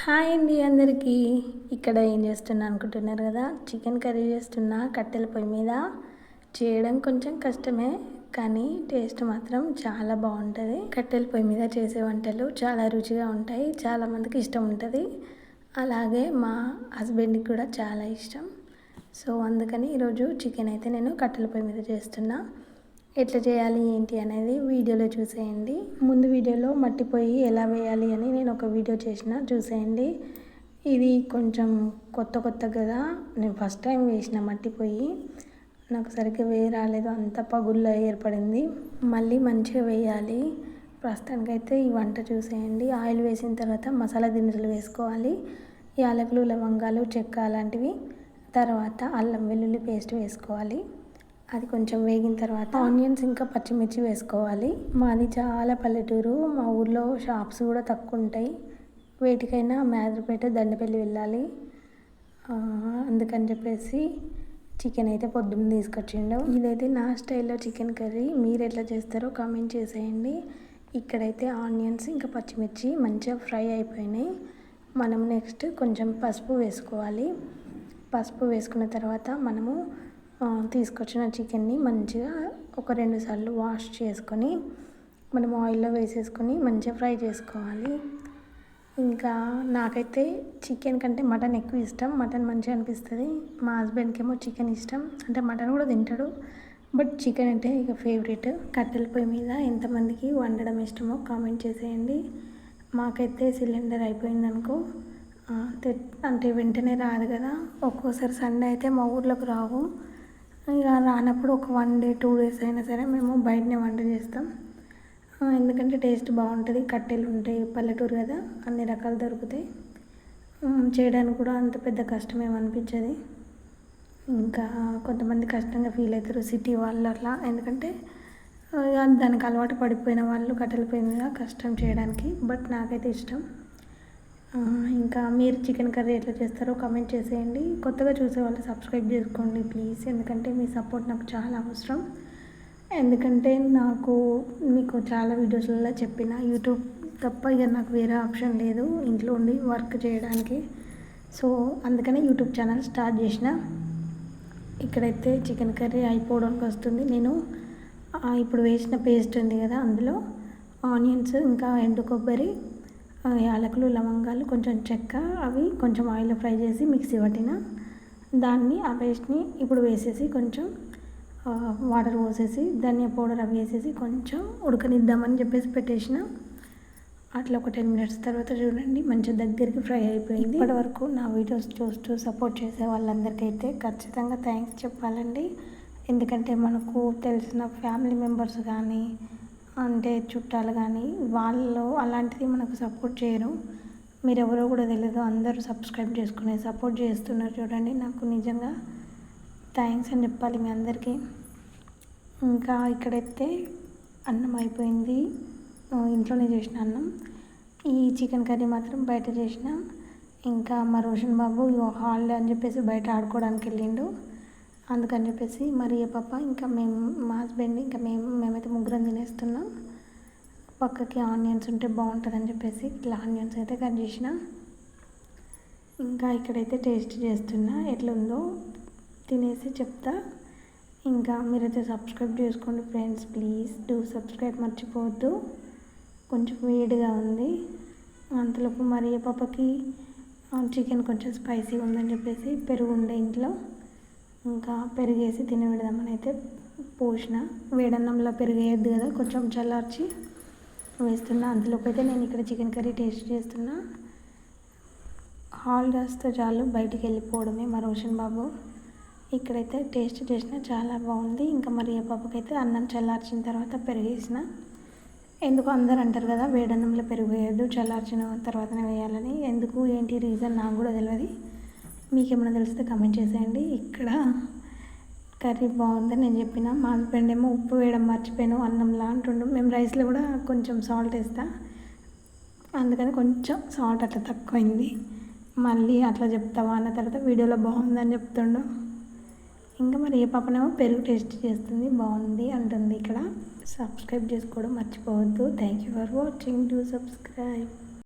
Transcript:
Hi అండి అందరికీ. ఇక్కడ ఏం చేస్తున్నా అనుకుంటున్నారు కదా, చికెన్ కర్రీ చేస్తున్నా కట్టెల పొయ్యి మీద. చేయడం కొంచెం కష్టమే కానీ టేస్ట్ మాత్రం చాలా బాగుంటుంది. కట్టెల పొయ్యి మీద చేసే వంటలు చాలా రుచిగా ఉంటాయి, చాలామందికి ఇష్టం ఉంటుంది. అలాగే మా హస్బెండ్కి కూడా చాలా ఇష్టం. సో అందుకని ఈరోజు చికెన్ అయితే నేను కట్టెల పొయ్యి మీద చేస్తున్నా. ఎట్లా చేయాలి ఏంటి అనేది వీడియోలో చూసేయండి. ముందు వీడియోలో మట్టి పొయ్యి ఎలా వేయాలి అని నేను ఒక వీడియో చేసిన, చూసేయండి. ఇది కొంచెం కొత్త కదా, నేను ఫస్ట్ టైం వేసిన మట్టి పొయ్యి. నాకు సరిగ్గా రాలేదు, అంత పగుల్లో ఏర్పడింది. మళ్ళీ మంచిగా వేయాలి. ప్రస్తుతానికైతే ఈ వంట చూసేయండి. ఆయిల్ వేసిన తర్వాత మసాలా దినుసులు వేసుకోవాలి. యాలకులు, లవంగాలు, చెక్క అలాంటివి. తర్వాత అల్లం వెల్లుల్లి పేస్ట్ వేసుకోవాలి. అది కొంచెం వేగిన తర్వాత ఆనియన్స్ ఇంకా పచ్చిమిర్చి వేసుకోవాలి. మాది చాలా పల్లెటూరు, మా ఊర్లో షాప్స్ కూడా తక్కువ ఉంటాయి. వేటికైనా మేదరపేట, దండపల్లి వెళ్ళాలి. అందుకని చెప్పేసి చికెన్ అయితే పొద్దున్న తీసుకొచ్చిండు. ఇదైతే నా స్టైల్లో చికెన్ కర్రీ. మీరు ఎట్లా చేస్తారో కామెంట్ చేసేయండి. ఇక్కడైతే ఆనియన్స్ ఇంకా పచ్చిమిర్చి మంచిగా ఫ్రై అయిపోయినాయి. మనం నెక్స్ట్ కొంచెం పసుపు వేసుకోవాలి. పసుపు వేసుకున్న తర్వాత మనము తీసుకొచ్చిన చికెన్ని మంచిగా ఒక 2 సార్లు వాష్ చేసుకొని మనం ఆయిల్లో వేసేసుకొని మంచిగా ఫ్రై చేసుకోవాలి. ఇంకా నాకైతే చికెన్ కంటే మటన్ ఎక్కువ ఇష్టం. మటన్ మంచిగా అనిపిస్తుంది. మా హస్బెండ్కి ఏమో చికెన్ ఇష్టం, అంటే మటన్ కూడా తింటాడు, బట్ చికెన్ అంటే ఇక ఫేవరెట్. కట్టెల పొయ్యి మీద ఎంతమందికి వండడం ఇష్టమో కామెంట్ చేసేయండి. మాకైతే సిలిండర్ అయిపోయిందనుకో, అంటే వెంటనే రాదు కదా. ఒక్కోసారి సండే అయితే మా ఊర్లోకి రావు. ఇక రానప్పుడు ఒక 1 డే 2 డేస్ అయినా సరే మేము బయటనే వంట చేస్తాం. ఎందుకంటే టేస్ట్ బాగుంటుంది. కట్టెలు ఉంటాయి, పల్లెటూరు కదా, అన్ని రకాలు దొరుకుతాయి. చేయడానికి కూడా అంత పెద్ద కష్టం ఏమనిపించదు. ఇంకా కొంతమంది కష్టంగా ఫీల్ అవుతారు సిటీ వాళ్ళు అట్లా, ఎందుకంటే దానికి అలవాటు పడిపోయిన వాళ్ళు కట్టెల పొయ్యి మీద కష్టం చేయడానికి. బట్ నాకైతే ఇష్టం. ఇంకా మీరు చికెన్ కర్రీ ఎట్లా చేస్తారో కామెంట్ చేసేయండి. కొత్తగా చూసే వాళ్ళు సబ్స్క్రైబ్ చేసుకోండి ప్లీజ్, ఎందుకంటే మీ సపోర్ట్ నాకు చాలా అవసరం. ఎందుకంటే మీకు చాలా వీడియోస్లలో చెప్పిన యూట్యూబ్ తప్ప ఇక నాకు వేరే ఆప్షన్ లేదు ఇంట్లో ఉండి వర్క్ చేయడానికి. సో అందుకనే యూట్యూబ్ ఛానల్ స్టార్ట్ చేసిన. ఇక్కడైతే చికెన్ కర్రీ అయిపోవడానికి వస్తుంది. నేను ఇప్పుడు వేసిన పేస్ట్ ఉంది కదా, అందులో ఆనియన్స్ ఇంకా ఎండు కొబ్బరి, యాలకులు, లవంగాలు, కొంచెం చెక్క, అవి కొంచెం ఆయిల్లో ఫ్రై చేసి మిక్సీ పట్టిన దాన్ని, ఆ పేస్ట్ని ఇప్పుడు వేసేసి కొంచెం వాటర్ పోసేసి ధనియా పౌడర్ అవి వేసేసి కొంచెం ఉడకనిద్దామని చెప్పేసి పెట్టేసిన. అట్లా ఒక 10 మినిట్స్ తర్వాత చూడండి మంచిగా దగ్గరికి ఫ్రై అయిపోయింది. ఇప్పటి వరకు నా వీడియోస్ చూస్తూ సపోర్ట్ చేసే వాళ్ళందరికైతే ఖచ్చితంగా థ్యాంక్స్ చెప్పాలండి. ఎందుకంటే మనకు తెలిసిన ఫ్యామిలీ మెంబర్స్ కానీ, అంటే చుట్టాలు కానీ, వాళ్ళు అలాంటిది మనకు సపోర్ట్ చేయరు. మీరెవరో కూడా తెలియదు, అందరూ సబ్స్క్రైబ్ చేసుకునే సపోర్ట్ చేస్తున్నారు చూడండి. నాకు నిజంగా థ్యాంక్స్ అని చెప్పాలి మీ అందరికీ. ఇంకా ఇక్కడైతే అన్నం అయిపోయింది, ఇంట్లోనే చేసిన అన్నం. ఈ చికెన్ కర్రీ మాత్రం బయట చేసిన. ఇంకా మా రోషన్ బాబు హాలిడే అని చెప్పేసి బయట ఆడుకోవడానికి వెళ్ళిండు. అందుకని చెప్పేసి మరియ పాప ఇంకా మా హస్బెండ్ ఇంకా మేమైతే ముగ్గురం తినేస్తున్నాం. పక్కకి ఆనియన్స్ ఉంటే బాగుంటుందని చెప్పేసి ఇట్లా ఆనియన్స్ అయితే కట్ చేసిన. ఇంకా ఇక్కడైతే టేస్ట్ చేస్తున్నా, ఎట్లుందో తినేసి చెప్తా. ఇంకా మీరైతే సబ్స్క్రైబ్ చేసుకోండి ఫ్రెండ్స్, ప్లీజ్ డూ సబ్స్క్రైబ్, మర్చిపోవద్దు. కొంచెం వేడిగా ఉంది. అంతలోపు మరియ పాపకి చికెన్ కొంచెం స్పైసీ ఉందని చెప్పేసి పెరుగు ఉండే ఇంట్లో, ఇంకా పెరిగేసి తినబెడదామని అయితే పోసిన. వేడన్నంలో పెరుగు వేయద్దు కదా, కొంచెం చల్లార్చి వేస్తున్నా. అందులోకి అయితే నేను ఇక్కడ చికెన్ కర్రీ టేస్ట్ చేస్తున్నా. హాలిడేస్తో చాలు బయటికి వెళ్ళిపోవడమే మా రోషన్ బాబు. ఇక్కడైతే టేస్ట్ చేసిన చాలా బాగుంది. ఇంకా మరి పాపకైతే అన్నం చల్లార్చిన తర్వాత పెరిగేసిన. ఎందుకు అందరు అంటారు కదా వేడన్నంలో పెరుగు వేయద్దు, చల్లార్చిన తర్వాతనే వేయాలని. ఎందుకు ఏంటి రీజన్ నాకు కూడా తెలియదు. మీకేమైనా తెలిస్తే కామెంట్ చేసేయండి. ఇక్కడ కర్రీ బాగుందని నేను చెప్పిన. మా హస్బెండ్ ఏమో ఉప్పు వేయడం మర్చిపోయాను అన్నంలా అంటుండు. మేము రైస్లో కూడా కొంచెం సాల్ట్ వేస్తా, అందుకని కొంచెం సాల్ట్ అట్లా తక్కువైంది. మళ్ళీ అట్లా చెప్తావా అన్న తర్వాత వీడియోలో బాగుందని చెప్తుండు. ఇంకా మరి ఏ పాపనేమో పెరుగు టేస్ట్ చేస్తుంది, బాగుంది అంటుంది. ఇక్కడ సబ్స్క్రైబ్ చేసుకోవడం మర్చిపోవద్దు. Thank you for watching, do subscribe.